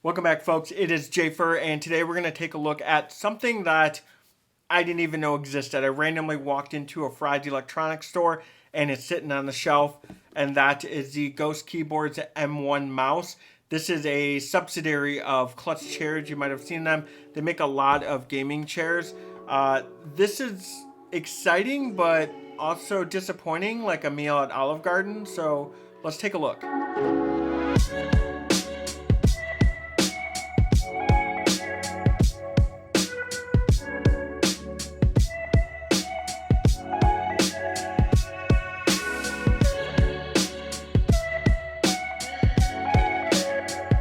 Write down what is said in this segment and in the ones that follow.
Welcome back, folks. It is Jafer, and today we're going to take a look at something that I didn't even know existed. I randomly walked into a Fry's electronics store, and it's sitting on the shelf, and that is the Ghost Keyboards M1 mouse. This is a subsidiary of Clutch Chairs. You might have seen them. They make a lot of gaming chairs. This is exciting, but also disappointing, like a meal at Olive Garden. So let's take a look.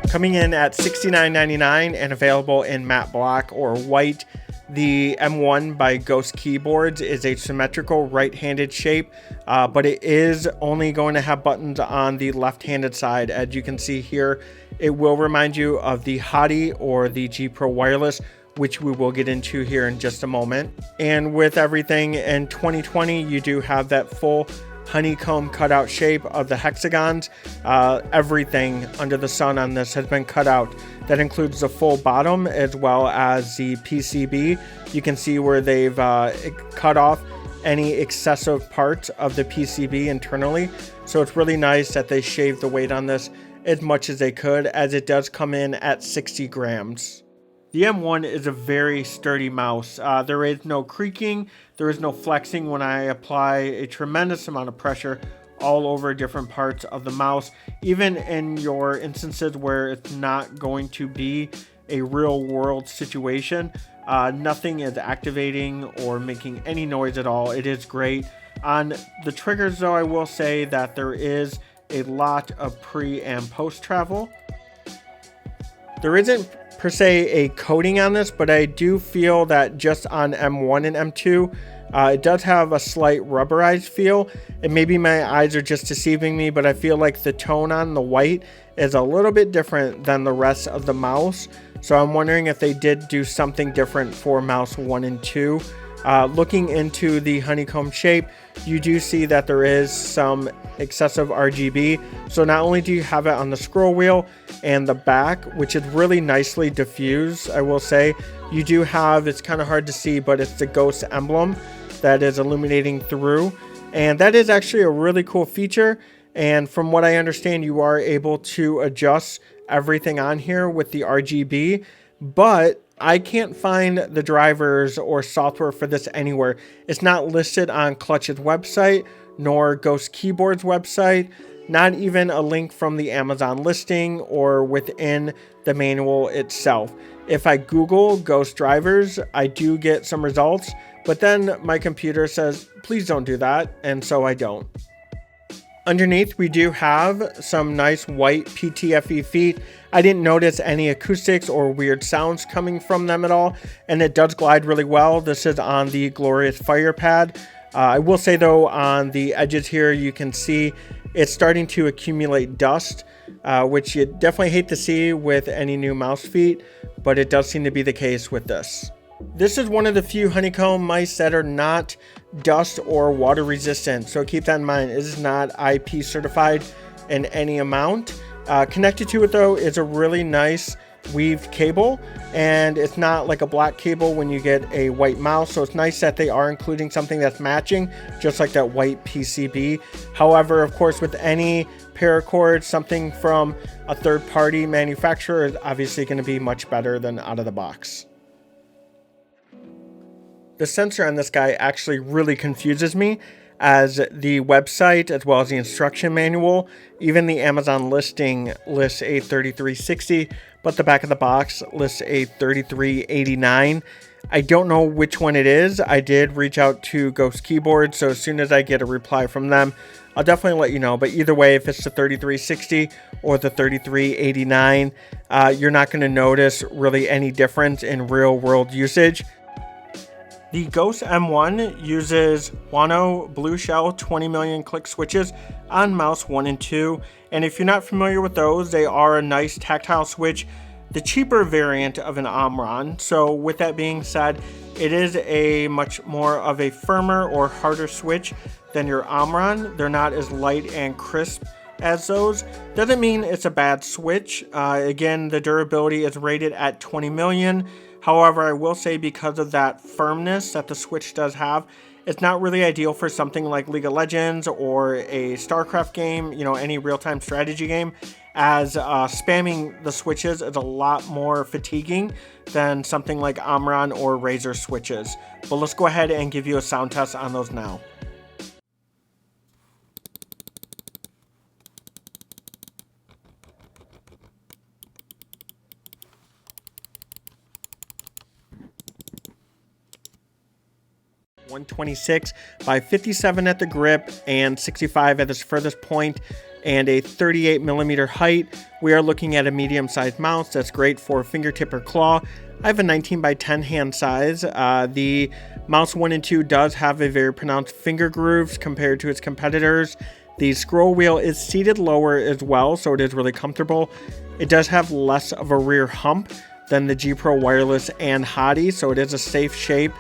Coming in at $69.99 and available in matte black or white, the M1 by Ghost Keyboards is a symmetrical right-handed shape, but it is only going to have buttons on the left-handed side. As you can see here, it will remind you of the Hottie or the G Pro Wireless, which we will get into here in just a moment. And with everything in 2020, you do have that full honeycomb cutout shape of the hexagons. Everything under the sun on this has been cut out. That includes the full bottom as well as the PCB. You can see where they've cut off any excessive parts of the PCB internally. So it's really nice that they shaved the weight on this as much as they could, as it does come in at 60 grams. The M1 is a very sturdy mouse. There is no creaking, there is no flexing when I apply a tremendous amount of pressure all over different parts of the mouse. Even in your instances where it's not going to be a real world situation, nothing is activating or making any noise at all. It is great. On the triggers though, I will say that there is a lot of pre and post travel. There isn't per se a coating on this, but I do feel that just on M1 and M2, it does have a slight rubberized feel, and maybe my eyes are just deceiving me, but I feel like the tone on the white is a little bit different than the rest of the mouse. So I'm wondering if they did do something different for mouse 1 and 2. Looking into the honeycomb shape, you do see that there is some excessive RGB. So not only do you have it on the scroll wheel and the back, which is really nicely diffused, I will say, you do have, it's kind of hard to see, but it's the Ghost emblem that is illuminating through. And that is actually a really cool feature. And from what I understand, you are able to adjust everything on here with the RGB, but I can't find the drivers or software for this anywhere. It's not listed on Clutch's website, nor Ghost Keyboard's website, not even a link from the Amazon listing or within the manual itself. If I Google Ghost drivers, I do get some results, but then my computer says, please don't do that, and so I don't. Underneath, we do have some nice white PTFE feet. I didn't notice any acoustics or weird sounds coming from them at all, and it does glide really well. This is on the Glorious Fire Pad. I will say though, on the edges here, you can see it's starting to accumulate dust, which you definitely hate to see with any new mouse feet, but it does seem to be the case with this. This is one of the few honeycomb mice that are not dust or water resistant, so keep that in mind. It is not IP certified in any amount. Connected to it though is a really nice weaved cable, and it's not like a black cable when you get a white mouse, so it's nice that they are including something that's matching, just like that white PCB. However, of course, with any paracord, something from a third-party manufacturer is obviously going to be much better than out of the box. The sensor on this guy actually really confuses me, as the website as well as the instruction manual, even the Amazon listing lists a 3360, but the back of the box lists a 3389. I don't know which one it is. I did reach out to Ghost Keyboard, so as soon as I get a reply from them, I'll definitely let you know. But either way, if it's the 3360 or the 3389, you're not going to notice really any difference in real world usage. The Ghost M1 uses Wano Blue Shell 20 million click switches on mouse 1 and 2, and if you're not familiar with those, they are a nice tactile switch, the cheaper variant of an Omron. So with that being said, it is a much more of a firmer or harder switch than your Omron. They're not as light and crisp as those. Doesn't mean it's a bad switch. Again, the durability is rated at 20 million. However, I will say because of that firmness that the Switch does have, it's not really ideal for something like League of Legends or a StarCraft game, you know, any real-time strategy game, as spamming the switches is a lot more fatiguing than something like Omron or Razer switches. But let's go ahead and give you a sound test on those now. .126 by 57 at the grip and 65 at its furthest point, and a 38 millimeter height. We are looking at a medium-sized mouse that's great for fingertip or claw. I have a 19 by 10 hand size. The mouse 1 and 2 does have a very pronounced finger grooves compared to its competitors. The scroll wheel is seated lower as well, so it is really comfortable. It does have less of a rear hump than the G Pro Wireless and Hottie, so it is a safe shape.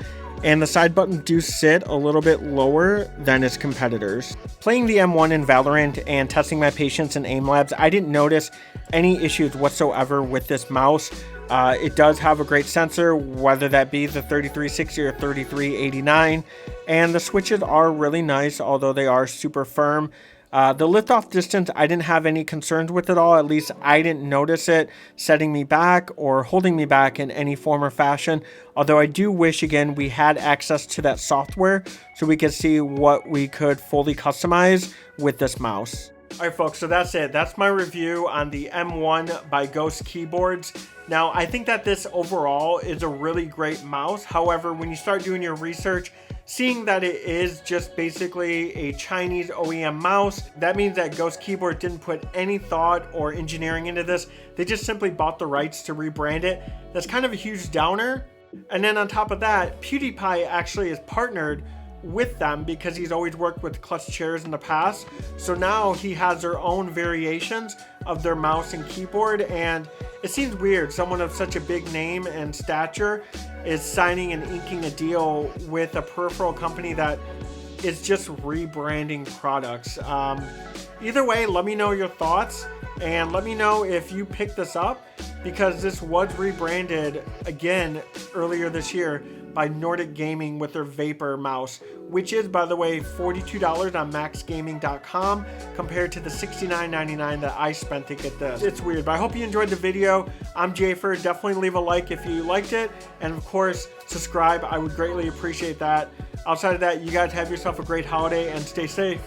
And the side buttons do sit a little bit lower than its competitors. Playing the M1 in Valorant and testing my patience in aim labs, I didn't notice any issues whatsoever with this mouse. It does have a great sensor, whether that be the 3360 or 3389, and the switches are really nice, although they are super firm. The liftoff distance, I didn't have any concerns with at all. At least I didn't notice it setting me back or holding me back in any form or fashion. Although I do wish, again, we had access to that software so we could see what we could fully customize with this mouse. All right, folks, so that's it. That's my review on the M1 by Ghost Keyboards. Now, I think that this overall is a really great mouse. However, when you start doing your research, seeing that it is just basically a Chinese OEM mouse, that means that Ghost Keyboard didn't put any thought or engineering into this. They just simply bought the rights to rebrand it. That's kind of a huge downer. And then on top of that, PewDiePie actually is partnered with them because he's always worked with Clutch Chairs in the past. So now he has their own variations of their mouse and keyboard, and it seems weird. Someone of such a big name and stature is signing and inking a deal with a peripheral company that is just rebranding products. Either way, let me know your thoughts and let me know if you picked this up, because this was rebranded again earlier this year by Nordic Gaming with their Vapor mouse, which is, by the way, $42 on maxgaming.com compared to the $69.99 that I spent to get this. It's weird, but I hope you enjoyed the video. I'm Jafer. Definitely leave a like if you liked it, and of course, subscribe. I would greatly appreciate that. Outside of that, you guys have yourself a great holiday and stay safe.